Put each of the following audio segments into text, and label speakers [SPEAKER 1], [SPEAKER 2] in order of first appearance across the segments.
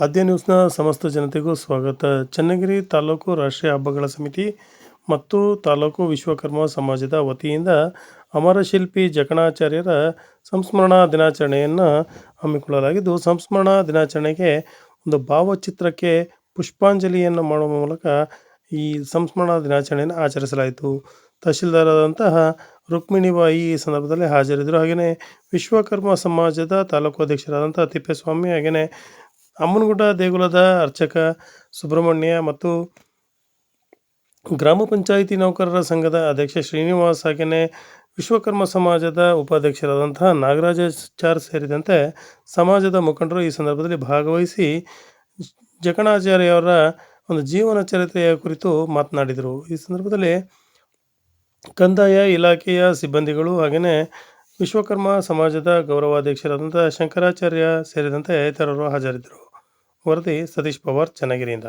[SPEAKER 1] ಆದ್ಯ ನ್ಯೂಸ್ನ ಸಮಸ್ತ ಜನತೆಗೂ ಸ್ವಾಗತ. ಚನ್ನಗಿರಿ ತಾಲೂಕು ರಾಷ್ಟ್ರೀಯ ಹಬ್ಬಗಳ ಸಮಿತಿ ಮತ್ತು ತಾಲೂಕು ವಿಶ್ವಕರ್ಮ ಸಮಾಜದ ವತಿಯಿಂದ ಅಮರಶಿಲ್ಪಿ ಜಕಣಾಚಾರ್ಯರ ಸಂಸ್ಮರಣಾ ದಿನಾಚರಣೆಯನ್ನು ಹಮ್ಮಿಕೊಳ್ಳಲಾಗಿದ್ದು, ಸಂಸ್ಮರಣಾ ದಿನಾಚರಣೆಗೆ ಒಂದು ಭಾವಚಿತ್ರಕ್ಕೆ ಪುಷ್ಪಾಂಜಲಿಯನ್ನು ಮಾಡುವ ಮೂಲಕ ಈ ಸಂಸ್ಮರಣಾ ದಿನಾಚರಣೆಯನ್ನು ಆಚರಿಸಲಾಯಿತು. ತಹಶೀಲ್ದಾರರಾದಂತಹ ರುಕ್ಮಿಣಿಬಾಯಿ ಈ ಸಂದರ್ಭದಲ್ಲಿ ಹಾಜರಿದ್ದರು. ಹಾಗೆಯೇ ವಿಶ್ವಕರ್ಮ ಸಮಾಜದ ತಾಲೂಕು ಅಧ್ಯಕ್ಷರಾದಂತಹ ತಿಪ್ಪೇಸ್ವಾಮಿ, ಹಾಗೆಯೇ ಅಮ್ಮನಗುಡ್ಡ ದೇಗುಲದ ಅರ್ಚಕ ಸುಬ್ರಹ್ಮಣ್ಯ ಮತ್ತು ಗ್ರಾಮ ಪಂಚಾಯಿತಿ ನೌಕರರ ಸಂಘದ ಅಧ್ಯಕ್ಷ ಶ್ರೀನಿವಾಸ್, ಹಾಗೆಯೇ ವಿಶ್ವಕರ್ಮ ಸಮಾಜದ ಉಪಾಧ್ಯಕ್ಷರಾದಂತಹ ನಾಗರಾಜಾಚಾರ್ ಸೇರಿದಂತೆ ಸಮಾಜದ ಮುಖಂಡರು ಈ ಸಂದರ್ಭದಲ್ಲಿ ಭಾಗವಹಿಸಿ ಜಕಣಾಚಾರ್ಯವರ ಒಂದು ಜೀವನ ಚರಿತ್ರೆಯ ಕುರಿತು ಮಾತನಾಡಿದರು. ಈ ಸಂದರ್ಭದಲ್ಲಿ ಕಂದಾಯ ಇಲಾಖೆಯ ಸಿಬ್ಬಂದಿಗಳು ಹಾಗೆಯೇ ವಿಶ್ವಕರ್ಮ ಸಮಾಜದ ಗೌರವಾಧ್ಯಕ್ಷರಾದಂಥ ಶಂಕರಾಚಾರ್ಯ ಸೇರಿದಂತೆ ಇತರರು ಹಾಜರಿದ್ದರು. ವರದಿ ಸತೀಶ್ ಪವಾರ್, ಚನ್ನಗಿರಿಯಿಂದ.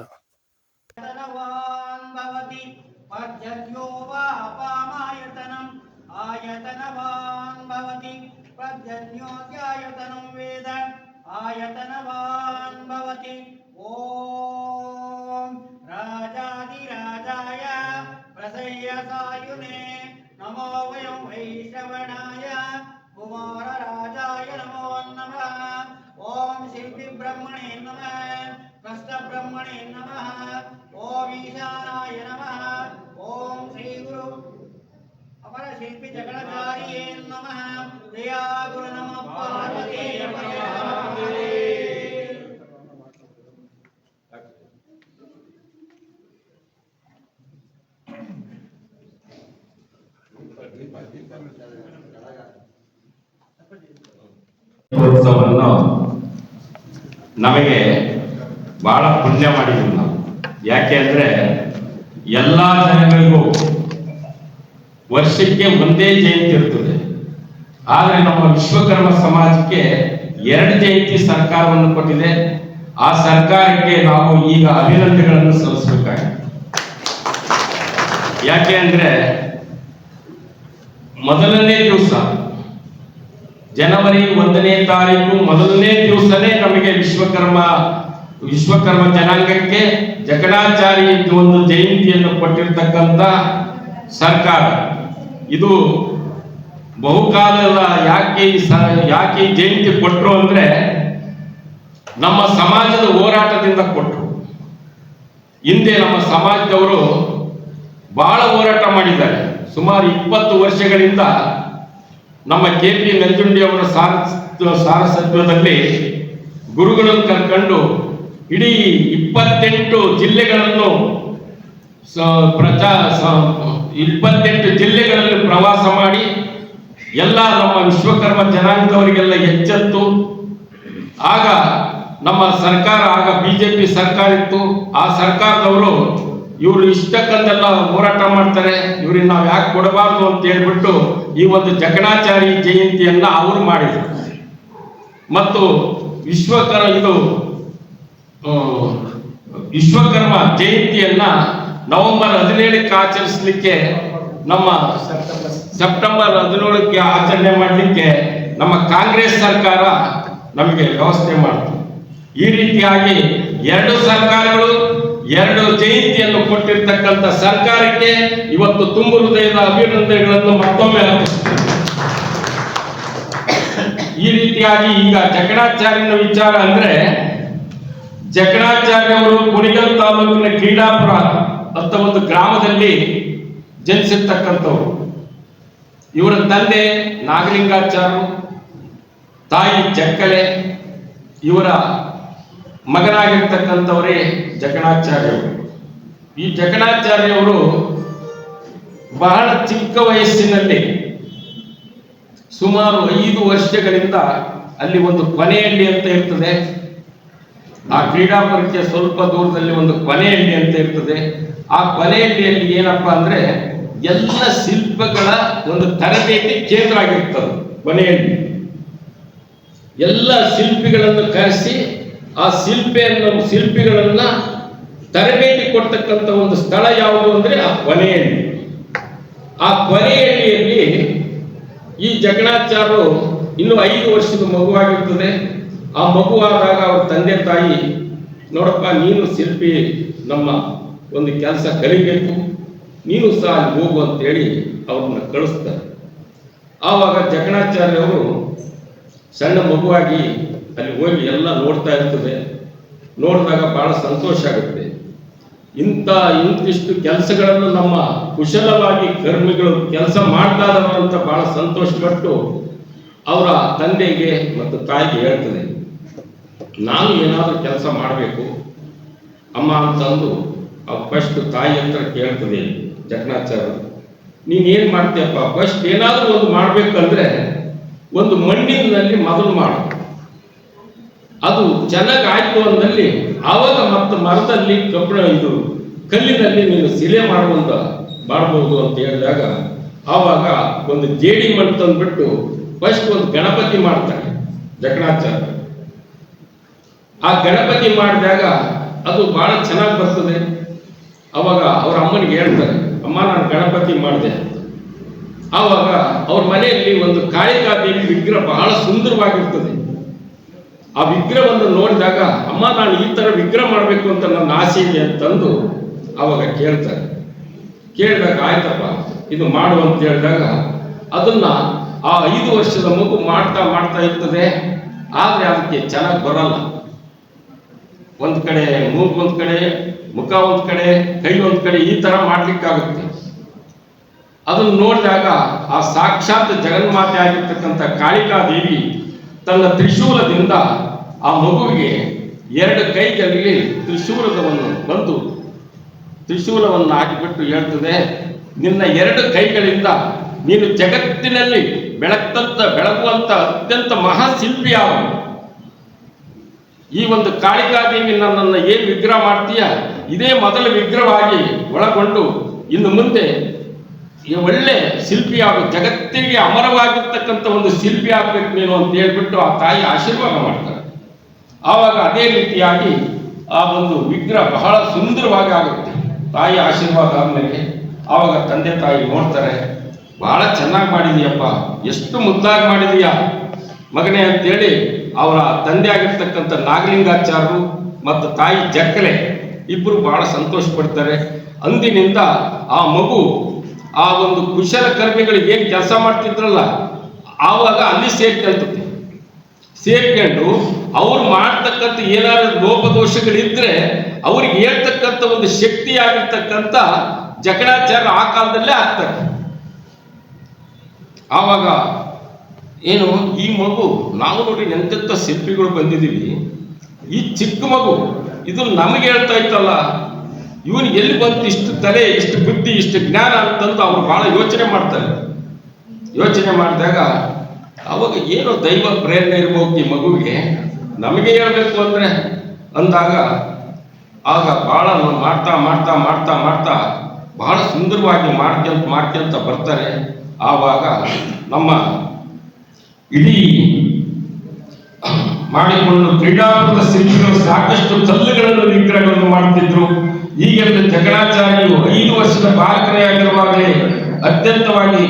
[SPEAKER 2] ರಾಜಾದಿರಾಜಾಯ ಪ್ರಸಯ್ಯಸಾಯುನೇ ನಮೋ ವಯಂ ವೈಶ್ರವಣಾಯ ಕುಮಾರರಾಜಾಯ ನಮೋ ನಮಃ. ಓಂ ಶಿಲ್ಪಿ ಬ್ರಹ್ಮಣೇ ನಮಃ, ಕಷ್ಟ ಬ್ರಹ್ಮಣೇ ನಮಃ, ಓಂ ಈಶಾನಾಯ ನಮಃ, ಓಂ ಶ್ರೀ ಗುರು ಅಮರ ಶಿಲ್ಪಿ ಜಗಣಾಚಾರ್ಯೇ ನಮಃ. ದಯಾ ಗುರು ನಮಃ ಪಾರ್ವತಿ
[SPEAKER 3] ಉತ್ಸವವನ್ನು ನಮಗೆ ಬಹಳ ಪುಣ್ಯ ಮಾಡಿದ್ವಿ ನಾವು. ಯಾಕೆ ಅಂದ್ರೆ ಎಲ್ಲ ಜನಗಳಿಗೂ ವರ್ಷಕ್ಕೆ ಒಂದೇ ಜಯಂತಿ ಇರ್ತದೆ. ಆದರೆ ನಮ್ಮ ವಿಶ್ವಕರ್ಮ ಸಮಾಜಕ್ಕೆ 2 ಜಯಂತಿ ಸರ್ಕಾರವನ್ನು ಕೊಟ್ಟಿದೆ. ಆ ಸರ್ಕಾರಕ್ಕೆ ನಾವು ಈಗ ಅಭಿನಂದನೆಗಳನ್ನು ಸಲ್ಲಿಸಬೇಕಾಗಿದೆ. ಯಾಕೆ ಅಂದ್ರೆ ಮೊದಲನೇ ದಿವಸ ಜನವರಿ 1ನೇ ತಾರೀಕು ಮೊದಲನೇ ದಿವಸನೇ ನಮಗೆ ವಿಶ್ವಕರ್ಮ ಜನಾಂಗಕ್ಕೆ ಜಕಣಾಚಾರಿ ಒಂದು ಜಯಂತಿಯನ್ನು ಕೊಟ್ಟಿರ್ತಕ್ಕಂಥ ಸರ್ಕಾರ ಇದು ಬಹುಕಾಲದ ಯಾಕೆ ಈ ಜಯಂತಿ ಕೊಟ್ಟರು ಅಂದ್ರೆ ನಮ್ಮ ಸಮಾಜದ ಹೋರಾಟದಿಂದ ಕೊಟ್ಟರು. ಹಿಂದೆ ನಮ್ಮ ಸಮಾಜದವರು ಬಹಳ ಹೋರಾಟ ಮಾಡಿದ್ದಾರೆ. ಸುಮಾರು 20 ವರ್ಷಗಳಿಂದ ನಮ್ಮ KP ನಂಜುಂಡಿ ಅವರ ಸಾರಸತ್ವದಲ್ಲಿ ಗುರುಗಳನ್ನು ಕರ್ಕೊಂಡು ಇಡೀ 28 ಜಿಲ್ಲೆಗಳನ್ನು 28 ಜಿಲ್ಲೆಗಳಲ್ಲಿ ಪ್ರವಾಸ ಮಾಡಿ ಎಲ್ಲ ನಮ್ಮ ವಿಶ್ವಕರ್ಮ ಜನಾಂಗದವರಿಗೆಲ್ಲ ಎಚ್ಚೆತ್ತು. ಆಗ ನಮ್ಮ ಸರ್ಕಾರ, ಆಗ BJP ಸರ್ಕಾರ ಇತ್ತು. ಆ ಸರ್ಕಾರದವರು ಇವರು ಇಷ್ಟಕ್ಕಂತೆಲ್ಲ ಹೋರಾಟ ಮಾಡ್ತಾರೆ, ಇವ್ರಿಗೆ ನಾವು ಯಾಕೆ ಕೊಡಬಾರ್ದು ಅಂತ ಹೇಳ್ಬಿಟ್ಟು ಈ ಒಂದು ಜಕಣಾಚಾರಿ ಜಯಂತಿಯನ್ನ ಅವರು ಮಾಡಿದರು. ಮತ್ತು ವಿಶ್ವಕರ್ಮ ಜಯಂತಿಯನ್ನ ನವೆಂಬರ್ 17ಕ್ಕೆ ಆಚರಿಸಲಿಕ್ಕೆ ನಮ್ಮ ಸೆಪ್ಟೆಂಬರ್ 17ಕ್ಕೆ ಆಚರಣೆ ಮಾಡಲಿಕ್ಕೆ ನಮ್ಮ ಕಾಂಗ್ರೆಸ್ ಸರ್ಕಾರ ನಮಗೆ ವ್ಯವಸ್ಥೆ ಮಾಡಿತು. ಈ ರೀತಿಯಾಗಿ 2 ಸರ್ಕಾರಗಳು 2 ಜಯಂತಿಯನ್ನು ಕೊಟ್ಟಿರ್ತಕ್ಕಂಥ ಸರ್ಕಾರಕ್ಕೆ ಇವತ್ತು ತುಂಬು ಹೃದಯದ ಅಭಿನಂದನೆಗಳನ್ನು ಮತ್ತೊಮ್ಮೆ ಅರ್ಪಿಸುತ್ತೇನೆ. ಈ ರೀತಿಯಾಗಿ ಈಗ ಜಕಣಾಚಾರ್ಯನ ವಿಚಾರ ಅಂದ್ರೆ, ಜಕಣಾಚಾರ್ಯ ಅವರು ಕುಣಿಗಲ್ ತಾಲೂಕಿನ ಕ್ರೀಡಾಪುರ ಅಂತ ಒಂದು ಗ್ರಾಮದಲ್ಲಿ ಜನಿಸಿರ್ತಕ್ಕಂಥವ್ರು. ಇವರ ತಂದೆ ನಾಗಲಿಂಗಾಚಾರ್ಯರು, ತಾಯಿ ಜಕ್ಕಲೆ, ಇವರ ಮಗನಾಗಿರ್ತಕ್ಕಂಥವರೇ ಜಕಣಾಚಾರ್ಯವರು. ಈ ಜಕಣಾಚಾರ್ಯವರು ಬಹಳ ಚಿಕ್ಕ ವಯಸ್ಸಿನಲ್ಲಿ ಸುಮಾರು 5 ವರ್ಷಗಳಿಂದ ಅಲ್ಲಿ ಒಂದು ಕೊನೆಹಳ್ಳಿ ಅಂತ ಇರ್ತದೆ. ಆ ಕ್ರೀಡಾಪುರಕ್ಕೆ ಸ್ವಲ್ಪ ದೂರದಲ್ಲಿ ಒಂದು ಕೊನೆಹಳ್ಳಿ ಅಂತ ಇರ್ತದೆ. ಆ ಕೊನೆಹಳ್ಳಿಯಲ್ಲಿ ಏನಪ್ಪಾ ಅಂದ್ರೆ ಎಲ್ಲ ಶಿಲ್ಪಗಳ ಒಂದು ತರಬೇತಿ ಕೇಂದ್ರ ಆಗಿರ್ತದೆ. ಕೊನೆಹಳ್ಳಿ ಎಲ್ಲ ಶಿಲ್ಪಿಗಳನ್ನು ಕರೆಸಿ ಆ ಶಿಲ್ಪಿಗಳನ್ನ ತರಬೇತಿ ಕೊಡ್ತಕ್ಕಂಥ ಒಂದು ಸ್ಥಳ ಯಾವುದು ಅಂದ್ರೆ ಆ ಕೊನೆಹಳ್ಳಿ. ಆ ಕೊನೆಹಳ್ಳಿಯಲ್ಲಿ ಈ ಜಕಣಾಚಾರ್ಯರು ಇನ್ನು 5 ವರ್ಷದ ಮಗುವಾಗಿರ್ತದೆ. ಆ ಮಗುವಾದಾಗ ಅವ್ರ ತಂದೆ ತಾಯಿ ನೋಡಪ್ಪ ನೀನು ಶಿಲ್ಪಿ ನಮ್ಮ ಒಂದು ಕೆಲಸ ಕಲಿಬೇಕು, ನೀನು ಸಹ ಅಲ್ಲಿ ಹೋಗು ಅಂತೇಳಿ ಅವ್ರನ್ನ ಕಳಿಸ್ತಾರೆ. ಆವಾಗ ಜಕಣಾಚಾರ್ಯ ಅವರು ಸಣ್ಣ ಮಗುವಾಗಿ ಅಲ್ಲಿ ಹೋಗಿ ಎಲ್ಲ ನೋಡ್ತಾ ಇರ್ತದೆ. ನೋಡಿದಾಗ ಬಹಳ ಸಂತೋಷ ಆಗುತ್ತೆ. ಇಂತಿಷ್ಟು ಕೆಲಸಗಳನ್ನು ನಮ್ಮ ಕುಶಲವಾಗಿ ಕರ್ಮಿಗಳು ಕೆಲಸ ಮಾಡ್ತಾ ಇದ್ದಾರೆ ಅಂತ ಬಹಳ ಸಂತೋಷಪಟ್ಟು ಅವರ ತಂದೆಗೆ ಮತ್ತು ತಾಯಿಗೆ ಹೇಳ್ತದೆ, ನಾನು ಏನಾದರೂ ಕೆಲಸ ಮಾಡಬೇಕು ಅಮ್ಮ ಅಂತಂದು ಫಸ್ಟ್ ತಾಯಿ ಹತ್ರ ಕೇಳ್ತದೆ ಜಕಣಾಚಾರ್ಯ, ನೀನೇನು ಮಾಡ್ತೀಯಪ್ಪ, ಫಸ್ಟ್ ಏನಾದರೂ ಒಂದು ಮಾಡಬೇಕಂದ್ರೆ ಒಂದು ಮಣ್ಣಿನಲ್ಲಿ ಮೊದಲು ಮಾಡು, ಅದು ಚೆನ್ನಾಗಿ ಆಯ್ತು ಅಂದಲ್ಲಿ ಆವಾಗ ಮತ್ತೆ ಮರದಲ್ಲಿ ಇದು ಕಲ್ಲಿನಲ್ಲಿ ನೀನು ಶಿಲೆ ಮಾಡಬಹುದು ಅಂತ ಹೇಳಿದಾಗ ಆವಾಗ ಒಂದು ಜೇಡಿ ಮಣ್ಣು ತಂದ್ಬಿಟ್ಟು ಫಸ್ಟ್ ಒಂದು ಗಣಪತಿ ಮಾಡ್ತಾರೆ ಜಕಣಾಚಾರ್ಯ. ಆ ಗಣಪತಿ ಮಾಡಿದಾಗ ಅದು ಬಹಳ ಚೆನ್ನಾಗಿ ಬರ್ತದೆ. ಅವಾಗ ಅವ್ರ ಅಮ್ಮನಿಗೆ ಹೇಳ್ತಾರೆ, ಅಮ್ಮ ನಾನು ಗಣಪತಿ ಮಾಡಿದೆ. ಆವಾಗ ಅವ್ರ ಮನೆಯಲ್ಲಿ ಒಂದು ಕಾಳಿಕಾದೇವಿ ವಿಗ್ರಹ ಬಹಳ ಸುಂದರವಾಗಿರ್ತದೆ. ಆ ವಿಗ್ರಹವನ್ನು ನೋಡಿದಾಗ, ಅಮ್ಮ ನಾನು ಈ ತರ ವಿಗ್ರಹ ಮಾಡಬೇಕು ಅಂತ ನನ್ನ ಆಸೆ ಇದೆ ಅಂತಂದು ಅವಾಗ ಕೇಳ್ತಾರೆ. ಕೇಳಿದಾಗ ಆಯ್ತಪ್ಪ ಇದು ಮಾಡು ಅಂತ ಹೇಳಿದಾಗ ಅದನ್ನ ಆ 5 ವರ್ಷದ ಮಗು ಮಾಡ್ತಾ ಇರ್ತದೆ. ಆದ್ರೆ ಅದಕ್ಕೆ ಚೆನ್ನಾಗಿ ಬರಲ್ಲ. ಒಂದ್ ಕಡೆ ಮೂಗು ಒಂದ್ ಕಡೆ, ಮುಖ ಒಂದ್ ಕಡೆ, ಕೈ ಒಂದ್ ಕಡೆ, ಈ ತರ ಮಾಡ್ಲಿಕ್ಕಾಗುತ್ತೆ. ಅದನ್ನು ನೋಡಿದಾಗ ಆ ಸಾಕ್ಷಾತ್ ಜಗನ್ಮಾತೆ ಆಗಿರ್ತಕ್ಕಂಥ ಕಾಳಿಕಾದೇವಿ ತನ್ನ ತ್ರಿಶೂಲದಿಂದ ಆ ಮಗುವಿಗೆ 2 ಕೈಗಳಲ್ಲಿ ತ್ರಿಶೂಲವನ್ನು ಹಾಕಿಬಿಟ್ಟು ಹೇಳ್ತದೆ, ನಿನ್ನ 2 ಕೈಗಳಿಂದ ನೀನು ಜಗತ್ತಿನಲ್ಲಿ ಬೆಳಗುವಂತ ಅತ್ಯಂತ ಮಹಾಶಿಲ್ಪಿಯಾಗು. ಈ ಒಂದು ಕಾಳಿಕಾದೇವಿ ನನ್ನನ್ನು ಏನು ವಿಗ್ರಹ ಮಾಡ್ತೀಯ, ಇದೇ ಮೊದಲ ವಿಗ್ರಹವಾಗಿ ಒಳಗೊಂಡು ಇನ್ನು ಮುಂದೆ ಒಳ್ಳೆ ಶಿಲ್ಪಿ ಆಗು, ಜಗತ್ತಿಗೆ ಅಮರವಾಗಿರ್ತಕ್ಕಂಥ ಒಂದು ಶಿಲ್ಪಿ ಆಗ್ಬೇಕು ನೀನು ಅಂತ ಹೇಳ್ಬಿಟ್ಟು ಆ ತಾಯಿ ಆಶೀರ್ವಾದ ಮಾಡ್ತಾರೆ. ಆವಾಗ ಅದೇ ರೀತಿಯಾಗಿ ಆ ಒಂದು ವಿಗ್ರಹ ಬಹಳ ಸುಂದರವಾಗಿ ಆಗುತ್ತೆ. ತಾಯಿ ಆಶೀರ್ವಾದ ಆದ್ಮೇಲೆ ಆವಾಗ ತಂದೆ ತಾಯಿ ನೋಡ್ತಾರೆ, ಬಹಳ ಚೆನ್ನಾಗಿ ಮಾಡಿದೀಯಪ್ಪ, ಎಷ್ಟು ಮುದ್ದಾಗಿ ಮಾಡಿದೀಯ ಮಗನೇ ಅಂತೇಳಿ ಅವರ ತಂದೆ ಆಗಿರ್ತಕ್ಕಂಥ ನಾಗಲಿಂಗಾಚಾರ್ಯರು ಮತ್ತು ತಾಯಿ ಜಕ್ಕಲೆ ಇಬ್ಬರು ಬಹಳ ಸಂತೋಷ ಪಡ್ತಾರೆ. ಅಂದಿನಿಂದ ಆ ಮಗು ಆ ಒಂದು ಕುಶಲ ಕರ್ಮಿಗಳಿಗೆ ಏನು ಕೆಲಸ ಮಾಡ್ತಿದ್ರಲ್ಲ ಆವಾಗ ಅಲ್ಲಿ ಸೇರ್ಕೊಂಡು ಅವ್ರು ಮಾಡ್ತಕ್ಕಂಥ ಏನಾದ್ರು ಲೋಪದೋಷಗಳಿದ್ರೆ ಅವ್ರಿಗೆ ಹೇಳ್ತಕ್ಕಂಥ ಒಂದು ಶಕ್ತಿ ಆಗಿರ್ತಕ್ಕಂಥ ಜಕಣಾಚಾರ್ಯ ಆ ಕಾಲದಲ್ಲೇ ಆಗ್ತಾರೆ. ಆವಾಗ ಏನು ಈ ಮಗು, ನಾವು ನೋಡಿ ಎಂತೆಂಥ ಶಿಲ್ಪಿಗಳು ಬಂದಿದ್ದೀವಿ, ಈ ಚಿಕ್ಕ ಮಗು ಇದು ನಮಗೆ ಹೇಳ್ತಾ ಇತ್ತಲ್ಲ, ಇವನು ಎಲ್ಲಿ ಬಂತು ಇಷ್ಟು ತಲೆ, ಇಷ್ಟು ಬುದ್ಧಿ, ಇಷ್ಟು ಜ್ಞಾನ ಅಂತಂದು ಅವರು ಬಹಳ ಯೋಚನೆ ಮಾಡ್ತಾರೆ. ಯೋಚನೆ ಮಾಡಿದಾಗ ಅವಾಗ ಏನೋ ದೈವ ಪ್ರೇರಣೆ ಇರ್ಬೋದು ಈ ಮಗುವಿಗೆ, ನಮಗೆ ಹೇಳ್ಬೇಕು ಅಂದ್ರೆ ಅಂದಾಗ ಆಗ ಬಹಳ ಮಾಡ್ತಾ ಮಾಡ್ತಾ ಮಾಡ್ತಾ ಮಾಡ್ತಾ ಬಹಳ ಸುಂದರವಾಗಿ ಮಾಡ್ಕೊಂತ ಬರ್ತಾರೆ. ಆವಾಗ ನಮ್ಮ ಇಡೀ ಮಾಡಿಕೊಂಡು ಕ್ರೀಡಾಪಟುಗಳ ಶಿಲ್ಪಿಗಳು ಸಾಕಷ್ಟು ಕಲ್ಲುಗಳನ್ನು ವಿಗ್ರಹಗಳನ್ನು ಮಾಡುತ್ತಿದ್ರು. ಈಗೆಲ್ಲ ಜಕಣಾಚಾರ್ಯರು 5 ವರ್ಷದ ಬಾಲಕರಾಗಿರುವಾಗಲೇ ಅತ್ಯಂತವಾಗಿ